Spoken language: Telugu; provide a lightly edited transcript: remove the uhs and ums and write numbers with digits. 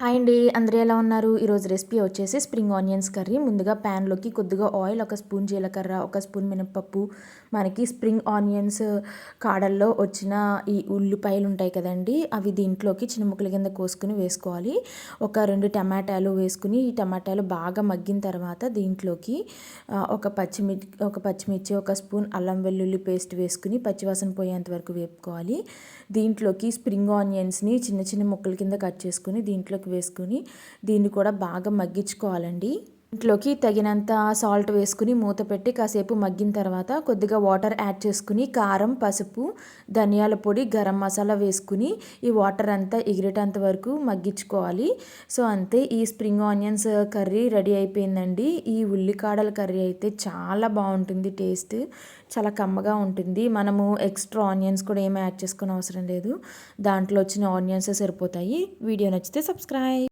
హాయ్ అండి, అందరూ ఎలా ఉన్నారు? ఈరోజు రెసిపీ వచ్చేసి స్ప్రింగ్ ఆనియన్స్ కర్రీ. ముందుగా ప్యాన్లోకి కొద్దిగా ఆయిల్, ఒక స్పూన్ జీలకర్ర, ఒక స్పూన్ మినపప్పు, మనకి స్ప్రింగ్ ఆనియన్స్ కాడల్లో వచ్చిన ఈ ఉల్లిపాయలు ఉంటాయి కదండి, అవి దీంట్లోకి చిన్న ముక్కల కింద కోసుకుని వేసుకోవాలి. ఒక 2 టమాటాలు వేసుకుని, ఈ టమాటాలు బాగా మగ్గిన తర్వాత దీంట్లోకి ఒక పచ్చిమిర్చి, ఒక స్పూన్ అల్లం వెల్లుల్లి పేస్ట్ వేసుకుని పచ్చివాసన పోయేంత వరకు వేపుకోవాలి. దీంట్లోకి స్ప్రింగ్ ఆనియన్స్ని చిన్న చిన్న ముక్కల కింద కట్ చేసుకుని దీంట్లోకి వేసుకుని దీన్ని కూడా బాగా మగ్గించుకోవాలండి. ఇంట్లోకి తగినంత సాల్ట్ వేసుకుని మూత పెట్టి కాసేపు మగ్గిన తర్వాత కొద్దిగా వాటర్ యాడ్ చేసుకుని కారం, పసుపు, ధనియాల పొడి, గరం మసాలా వేసుకుని ఈ వాటర్ అంతా ఎగిరేటంత వరకు మగ్గించుకోవాలి. సో అంతే, ఈ స్ప్రింగ్ ఆనియన్స్ కర్రీ రెడీ అయిపోయిందండి. ఈ ఉల్లికాడల కర్రీ అయితే చాలా బాగుంటుంది, టేస్ట్ చాలా కమ్మగా ఉంటుంది. మనము ఎక్స్ట్రా ఆనియన్స్ కూడా ఏమీ యాడ్ చేసుకునే అవసరం లేదు, దాంట్లో వచ్చిన ఆనియన్స్ సరిపోతాయి. వీడియో నచ్చితే సబ్స్క్రైబ్.